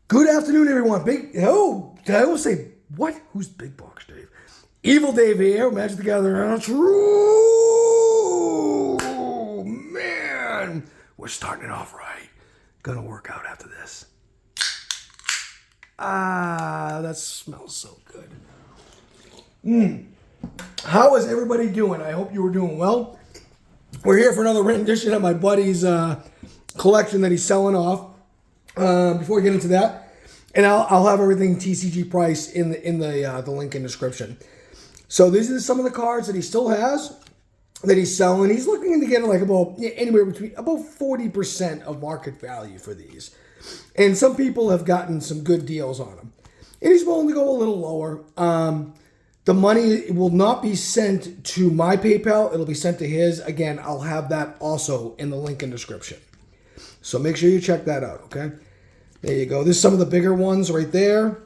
Good afternoon, everyone. Did I almost say, what? Who's Big Box Dave? Evil Dave here, Magic the Gathering. True, man. We're starting it off right. Gonna work out after this. That smells so good. How is everybody doing? I hope you were doing well. We're here for another rendition of my buddy's collection that he's selling off. Before we get into that, and I'll have everything TCG price in the link in description. So these are some of the cards that he still has that he's selling. He's looking to get like about anywhere between about 40% of market value for these, and some people have gotten some good deals on them. And he's willing to go a little lower. The money will not be sent to my PayPal; it'll be sent to his. Again, I'll have that also in the link in description. So make sure you check that out, okay? There you go. There's some of the bigger ones right there.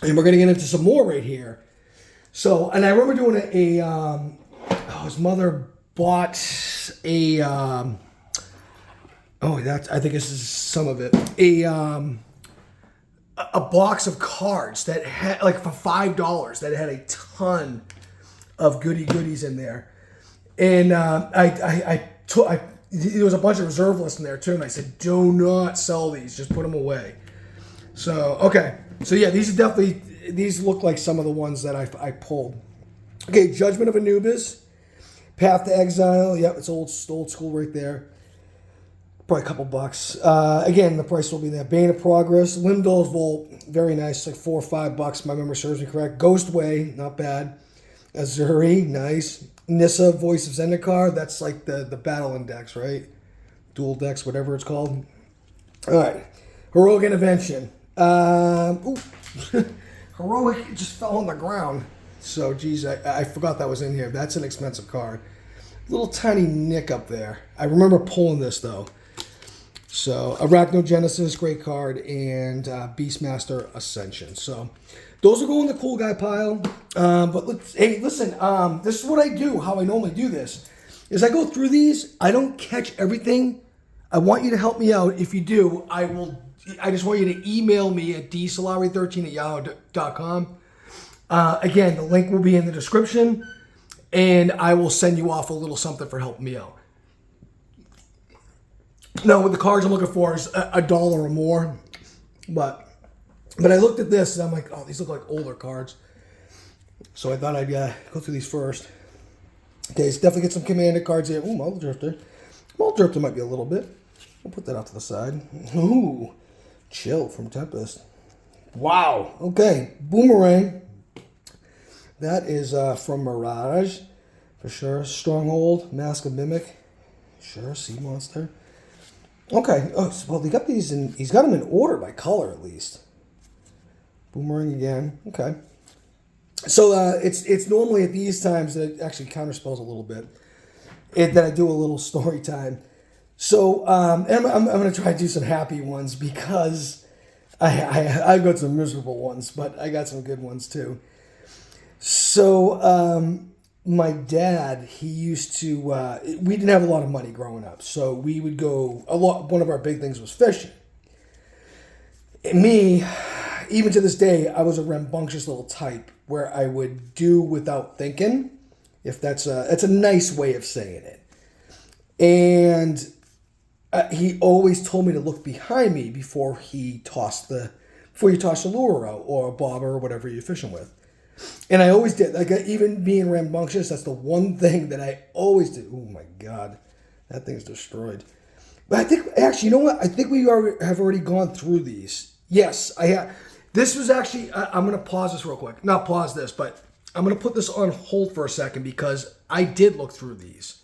And we're going to get into some more right here. So, and I remember doing his mother bought I think this is some of it. A box of cards that had, like for $5, that had a ton of goodies in there. And there was a bunch of reserve lists in there too, and I said, do not sell these, just put them away. So, okay. So yeah, these look like some of the ones that I pulled. Okay, Judgment of Anubis, Path to Exile, yep, it's old school right there. Probably a couple bucks. Again, the price will be there. Bane of Progress, Limdol's Vault, very nice, like $4 or $5, my memory serves me correct. Ghostway, not bad. Azuri, nice. Nissa, Voice of Zendikar, that's like the battle index, right? Dual decks, whatever it's called. All right. Heroic Intervention. Heroic just fell on the ground. So, geez, I forgot that was in here. That's an expensive card. Little tiny nick up there. I remember pulling this, though. So, Arachnogenesis, great card, and Beastmaster Ascension. So, those will go in the cool guy pile. But hey, listen, this is what I do, how I normally do this, is I go through these. I don't catch everything. I want you to help me out. If you do, I just want you to email me at dsolari13@yahoo.com. Again, the link will be in the description, and I will send you off a little something for helping me out. Now, with the cards I'm looking for is $1 or more, but I looked at this and I'm like, oh, these look like older cards. So I thought I'd go through these first. Okay, let's definitely get some Commander cards here. Ooh, Muldrifter. Muldrifter might be a little bit. We'll put that out to the side. Ooh, Chill from Tempest. Wow. Okay, Boomerang. That is from Mirage, for sure. Stronghold, Mask of Mimic. Sure, Sea Monster. Okay, oh, well, they got these in, he's got them in order by color at least. Boomerang again. Okay. So it's normally at these times that it actually counterspells a little bit. That I do a little story time. So I'm going to try to do some happy ones because I've got some miserable ones, but I got some good ones too. So my dad, he used to, we didn't have a lot of money growing up. So we would go, one of our big things was fishing. And me, even to this day, I was a rambunctious little type where I would do without thinking, if that's a nice way of saying it. And he always told me to look behind me before you toss the lure out or a bobber or whatever you're fishing with. And I always did. Like, even being rambunctious, that's the one thing that I always do. Oh my God, that thing's destroyed. But I think, actually, you know what? I think we have already gone through these. Yes, I have. This was actually, I'm going to pause this real quick. Not pause this, but I'm going to put this on hold for a second because I did look through these.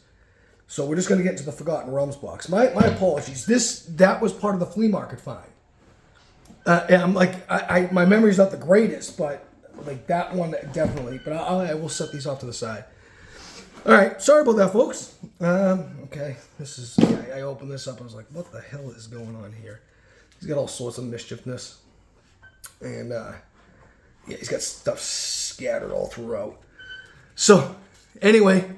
So we're just going to get into the Forgotten Realms box. My apologies. That was part of the flea market find. And I'm like, my memory's not the greatest, but like that one definitely. But I will set these off to the side. All right, sorry about that, folks. Okay, this is. I opened this up. I was like, what the hell is going on here? He's got all sorts of mischiefness. And, yeah, he's got stuff scattered all throughout. So, anyway,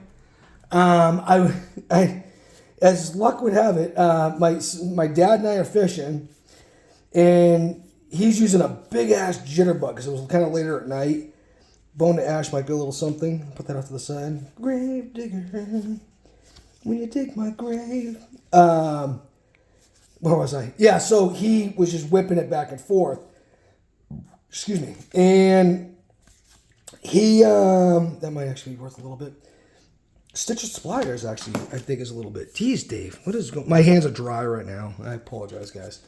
I as luck would have it, my dad and I are fishing, and he's using a big ass jitterbug because it was kind of later at night. Bone to ash might be a little something. Put that off to the side. Grave digger, when you dig my grave. Where was I? Yeah, so he was just whipping it back and forth. Excuse me. And he, that might actually be worth a little bit. Stitches Pliers actually, I think, is a little bit. Geez, Dave, what is going? My hands are dry right now. I apologize, guys.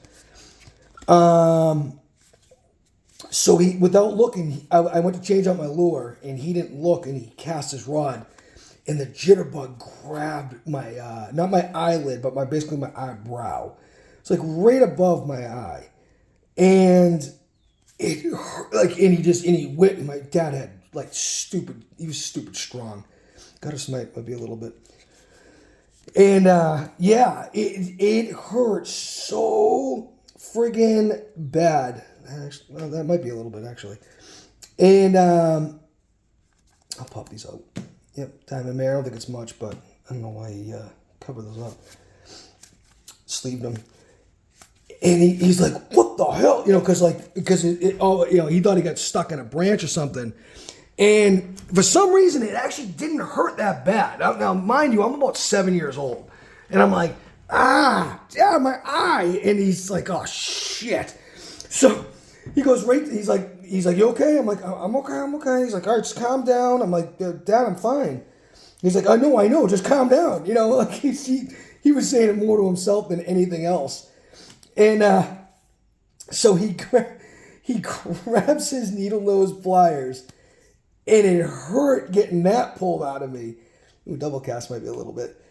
So he, without looking, I went to change out my lure, and he didn't look, and he cast his rod, and the jitterbug grabbed my, not my eyelid, but basically my eyebrow. It's like right above my eye, and it hurt, like, and he whipped. My dad had like he was stupid strong. Gutter snipe might be a little bit. And yeah, it hurt so friggin' bad. Actually, well, that might be a little bit actually. And I'll pop these out. Yep, diamond mare. I don't think it's much, but I don't know why he covered those up. Sleeved them. And he's like, what the hell? You know, because you know, he thought he got stuck in a branch or something. And for some reason, it actually didn't hurt that bad. Now, mind you, I'm about 7 years old. And I'm like, yeah, my eye. And he's like, oh, shit. So he goes he's like, you okay? I'm like, I'm okay. He's like, all right, just calm down. I'm like, Dad, I'm fine. He's like, I know, just calm down. You know, like he was saying it more to himself than anything else. And so he grabs his needle nose pliers. And it hurt getting that pulled out of me. Ooh, double cast might be a little bit.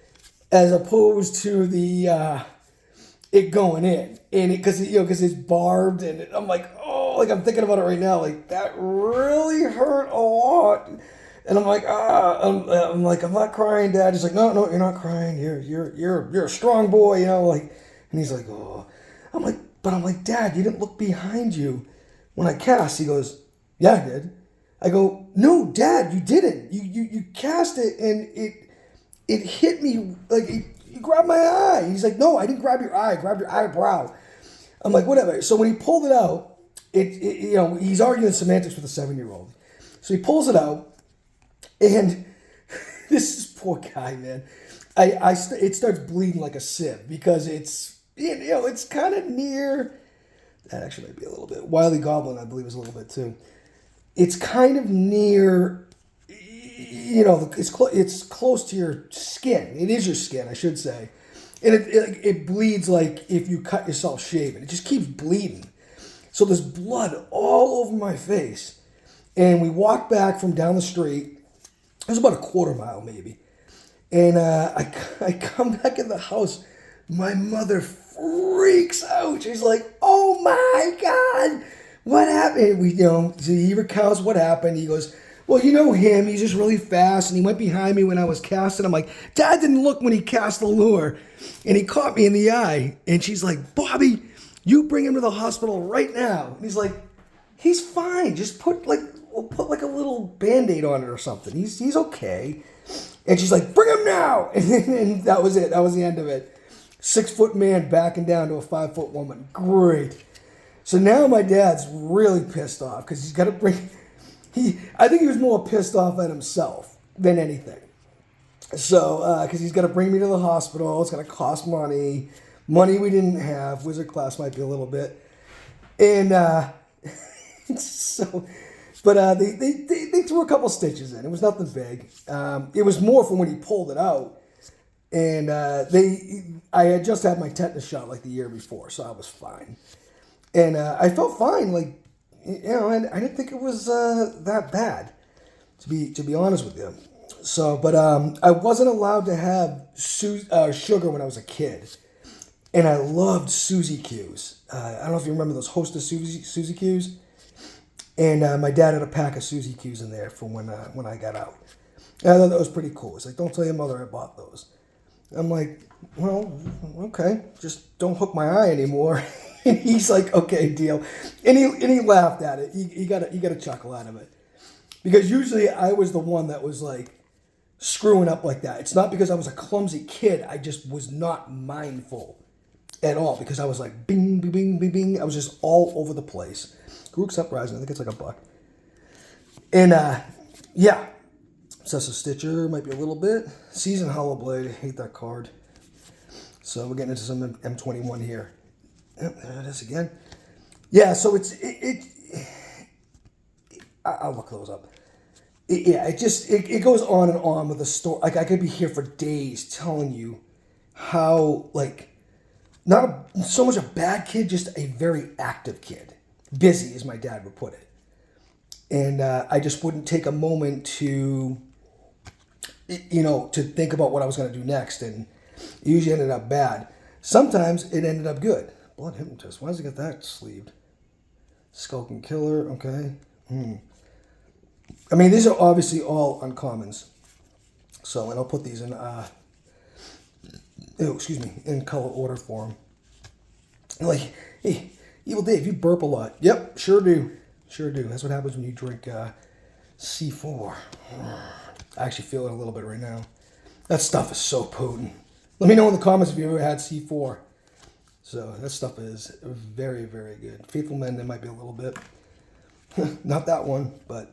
As opposed to the it going in. And because it's barbed. And I'm like, oh, like I'm thinking about it right now. Like, that really hurt a lot. And I'm like, I'm like, I'm not crying, Dad. He's like, no, you're not crying. You're a strong boy, you know. Like, and he's like, oh. I'm like, Dad, you didn't look behind you when I cast. He goes, yeah, I did. I go, no, Dad, you didn't. You cast it and it hit me, like, you grabbed my eye. He's like, no, I didn't grab your eye. I grabbed your eyebrow. I'm like, whatever. So when he pulled it out, you know, he's arguing semantics with a 7-year-old. So he pulls it out, and this is poor guy, man. It starts bleeding like a sieve because it's, you know, it's kind of near. That actually might be a little bit. Wily Goblin, I believe, is a little bit too. It's kind of near, you know, it's close to your skin. It is your skin, I should say. And it bleeds like if you cut yourself shaving. It just keeps bleeding. So there's blood all over my face. And we walk back from down the street. It was about a quarter mile maybe. And I come back in the house. My mother freaks out. She's like, oh my God. What happened? So he recounts what happened. He goes, well, you know him. He's just really fast. And he went behind me when I was casting. I'm like, Dad didn't look when he cast the lure. And he caught me in the eye. And she's like, Bobby, you bring him to the hospital right now. And he's like, he's fine. Just put like a little Band-Aid on it or something. He's okay. And she's like, bring him now. And that was it. That was the end of it. 6-foot man backing down to a 5-foot woman. Great. So now my dad's really pissed off because he's got to bring. I think he was more pissed off at himself than anything. So because he's got to bring me to the hospital, it's going to cost money we didn't have. Wizard class might be a little bit, and so, but they threw a couple stitches in. It was nothing big. It was more from when he pulled it out, and I had just had my tetanus shot like the year before, so I was fine. And I felt fine, like, you know, and I didn't think it was that bad, to be honest with you. So, but I wasn't allowed to have sugar when I was a kid, and I loved Suzy Q's. I don't know if you remember those Hostess Suzy Q's, and my dad had a pack of Suzy Q's in there for when I got out. And I thought that was pretty cool. It's like, don't tell your mother I bought those. I'm like, well, okay, just don't hook my eye anymore. And he's like, okay, deal. And he laughed at it. He got a chuckle out of it. Because usually I was the one that was like screwing up like that. It's not because I was a clumsy kid. I just was not mindful at all because I was like bing, bing, bing, bing, bing. I was just all over the place. Grook's Uprising, I think it's like $1. And yeah, Obsessive Stitcher might be a little bit. Season Hollow Blade, I hate that card. So we're getting into some M21 here. Yep, there it is again. Yeah, so I'll look those up. It goes on and on with the story. Like I could be here for days telling you how like not so much a bad kid, just a very active kid, busy as my dad would put it. And I just wouldn't take a moment to, to think about what I was going to do next, and it usually ended up bad. Sometimes it ended up good. Blood Hypnotist. Why does it get that sleeved? Skulking Killer. Okay. I mean, these are obviously all uncommons. So, and I'll put these in, in color order form. Like, hey, Evil Dave, you burp a lot. Yep, sure do. Sure do. That's what happens when you drink C4. I actually feel it a little bit right now. That stuff is so potent. Let me know in the comments if you ever had C4. So that stuff is very, very good. Faithful Mending might be a little bit. Not that one, but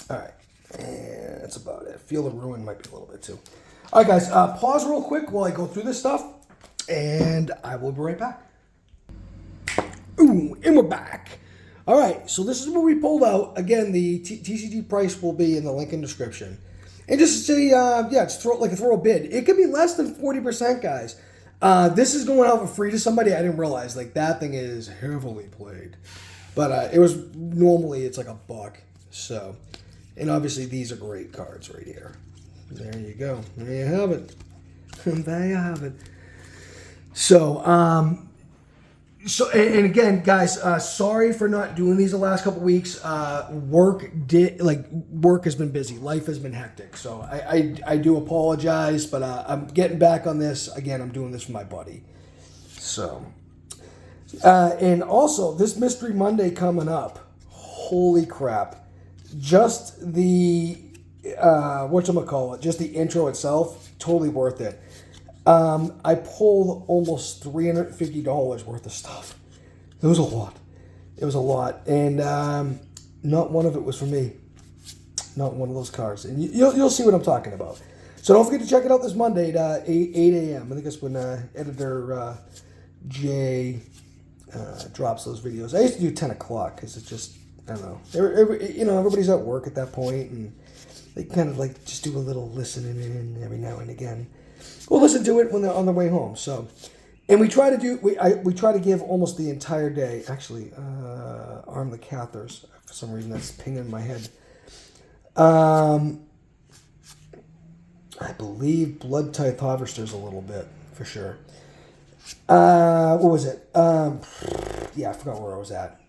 all right. And that's about it. Field of Ruin might be a little bit too. All right, guys. Pause real quick while I go through this stuff, and I will be right back. Ooh, and we're back. All right, so this is what we pulled out. Again, the TCG price will be in the link in description. And just say, just throw a bid. It could be less than 40%, guys. This is going out for free to somebody. I didn't realize, like, that thing is heavily played. But it was, normally it's like $1. So, and obviously these are great cards right here. There you go. There you have it. There you have it. So, and again, guys, sorry for not doing these the last couple weeks. Work has been busy. Life has been hectic. So I do apologize, but I'm getting back on this. Again, I'm doing this for my buddy. So, and also this Mystery Monday coming up. Holy crap. Just the, just the intro itself, totally worth it. I pulled almost $350 worth of stuff. It was a lot. It was a lot. And not one of it was for me. Not one of those cards. And you'll see what I'm talking about. So don't forget to check it out this Monday at 8 a.m. I think that's when editor Jay drops those videos. I used to do 10 o'clock because it's just, I don't know. Everybody's at work at that point, and they kind of like just do a little listening in every now and again. We'll listen to it when they're on their way home. So, and we try to give almost the entire day. Actually, Arm the Cathars. For some reason, that's pinging in my head. I believe Blood Tithe Harvester's a little bit for sure. What was it? Yeah, I forgot where I was at.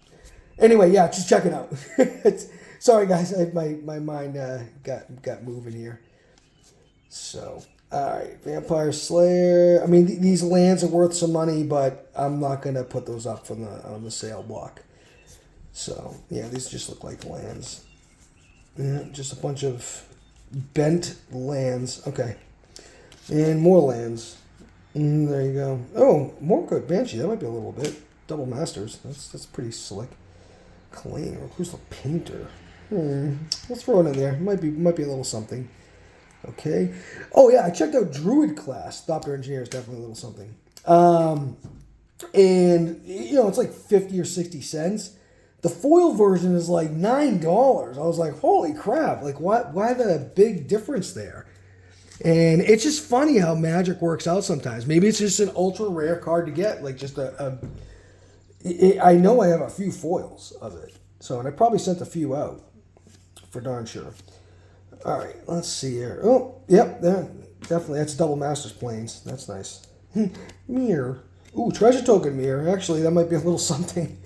Anyway, yeah, just check it out. Sorry, guys, my mind got moving here. So. Alright, Vampire Slayer. I mean, these lands are worth some money, but I'm not going to put those up on the sale block. So, yeah, these just look like lands. Yeah, just a bunch of bent lands. Okay. And more lands. There you go. Oh, more good Banshee. That might be a little bit. Double Masters. That's pretty slick. Claim. Reclusive Painter. We'll throw it in there. Might be a little something. Okay. Oh, yeah, I checked out Druid class. Thopter Engineer is definitely a little something. And, it's like 50 or 60 cents. The foil version is like $9. I was like, holy crap. Like, why the big difference there? And it's just funny how Magic works out sometimes. Maybe it's just an ultra rare card to get. Like, just I know I have a few foils of it. So, and I probably sent a few out. For darn sure. All right, let's see here. Oh, yep, there, definitely. That's Double Masters Plains. That's nice. Mirror. Ooh, Treasure Token Mirror. Actually, that might be a little something.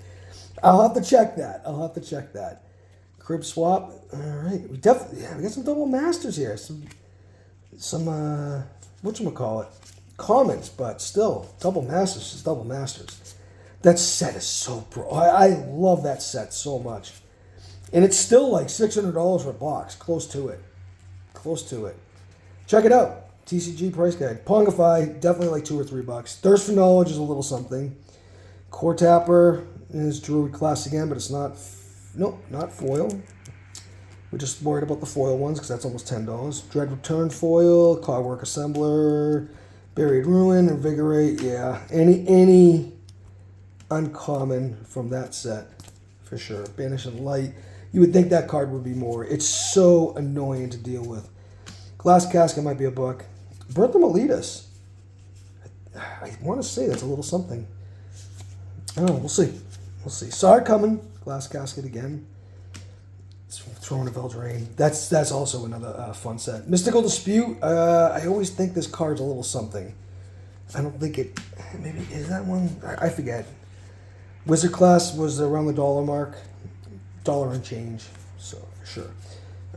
I'll have to check that. Crib Swap. All right, we got some Double Masters here. Some whatchamacallit? Commons, but still, Double Masters is Double Masters. That set is so pro. I love that set so much. And it's still like $600 for a box. Close to it. Check it out. TCG price guide. Pongify, definitely like $2 or $3. Thirst for Knowledge is a little something. Core Tapper is Druid class again, but it's not, nope, not foil. We're just worried about the foil ones because that's almost $10. Dread Return foil, Clockwork Assembler, Buried Ruin, Invigorate, yeah. Any uncommon from that set, for sure. Banishing Light. You would think that card would be more. It's so annoying to deal with. Glass Casket might be a buck. Birth of Meletus. I want to say that's a little something. Oh, we'll see. We'll see. Saw it coming. Glass Casket again. Throne of Eldraine. That's also another fun set. Mystical Dispute. I always think this card's a little something. I don't think it... Maybe... Is that one? I forget. Wizard class was around the $1 mark. $1 and change. So, for sure.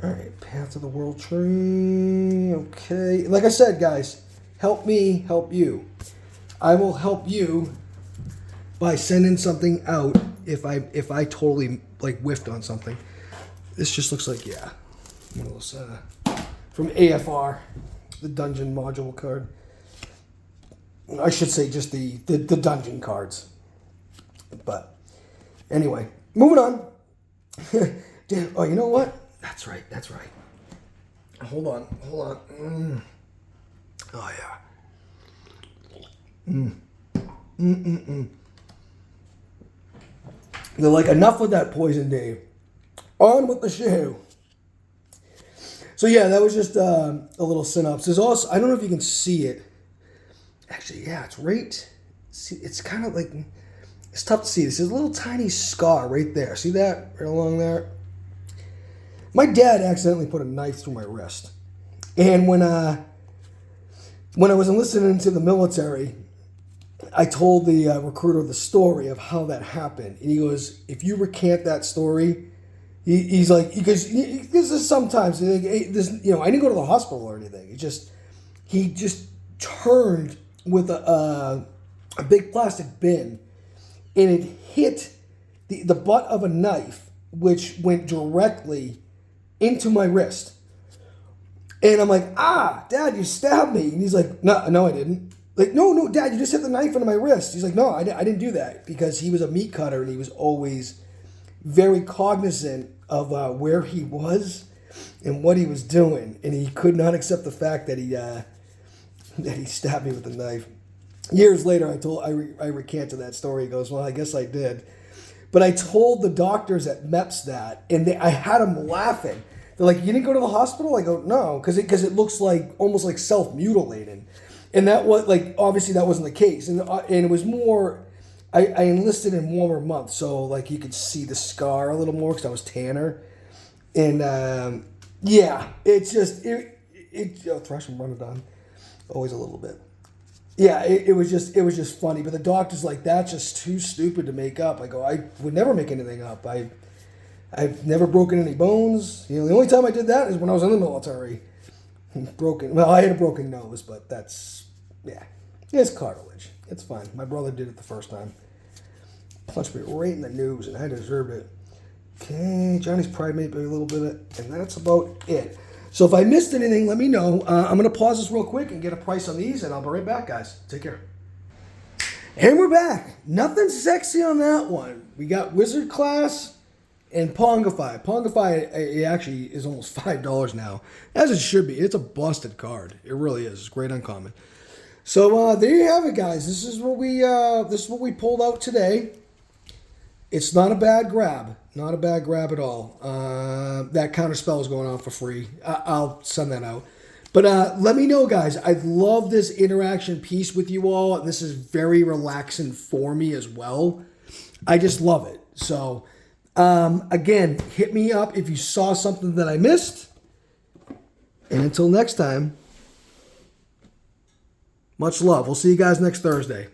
Alright. Path to the World Tree. Okay. Like I said, guys. Help me help you. I will help you by sending something out if I totally like whiffed on something. This just looks like, yeah, one of those from AFR, the dungeon module card. I should say just the dungeon cards. But anyway, moving on. Damn, oh, you know what? That's right. That's right. Hold on. Oh yeah. They're like, enough with that poison, Dave. On with the show. So yeah, that was just a little synopsis. There's also, I don't know if you can see it. Actually, yeah, it's right. See, it's kind of like, it's tough to see. This is a little tiny scar right there. See that right along there? My dad accidentally put a knife through my wrist, and when I was enlisted into the military, I told the recruiter the story of how that happened, and he goes, "If you recant that story." He's like, because sometimes, like, this, you know, I didn't go to the hospital or anything. He just turned with a big plastic bin, and it hit the butt of a knife, which went directly into my wrist. And I'm like, Dad, you stabbed me. And he's like, no, I didn't. Like, no, Dad, you just hit the knife into my wrist. He's like, no, I didn't do that, because he was a meat cutter and he was always very cognizant of where he was and what he was doing, and he could not accept the fact that he stabbed me with a knife. Years later, I recanted that story. He goes, well, I guess I did, but I told the doctors at MEPS that, and I had them laughing. They're like, you didn't go to the hospital? I go, no, because it looks like almost like self-mutilating, and that was like, obviously that wasn't the case, and it was more. I enlisted in warmer months, so like you could see the scar a little more because I was tanner, and yeah, it's just thrush and run it on, always a little bit. Yeah, it was just funny, but the doctor's like, that's just too stupid to make up. I go, I would never make anything up. I've never broken any bones. You know, the only time I did that is when I was in the military. Well, I had a broken nose, but that's, yeah, it's cartilage. It's fine. My brother did it the first time. Punched me right in the nose, and I deserved it. Okay, Johnny's Pride maybe a little bit, and that's about it. So if I missed anything, let me know. I'm going to pause this real quick and get a price on these, and I'll be right back, guys. Take care. And we're back. Nothing sexy on that one. We got Wizard Class and Pongify. Pongify, it actually is almost $5 now, as it should be. It's a busted card. It really is. It's great uncommon. So there you have it, guys. This is what we pulled out today. It's not a bad grab. Not a bad grab at all. That counterspell is going on for free. I'll send that out. But let me know, guys. I love this interaction piece with you all. This is very relaxing for me as well. I just love it. So, again, hit me up if you saw something that I missed. And until next time, much love. We'll see you guys next Thursday.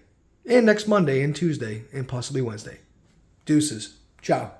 And next Monday and Tuesday and possibly Wednesday. Deuces. Ciao.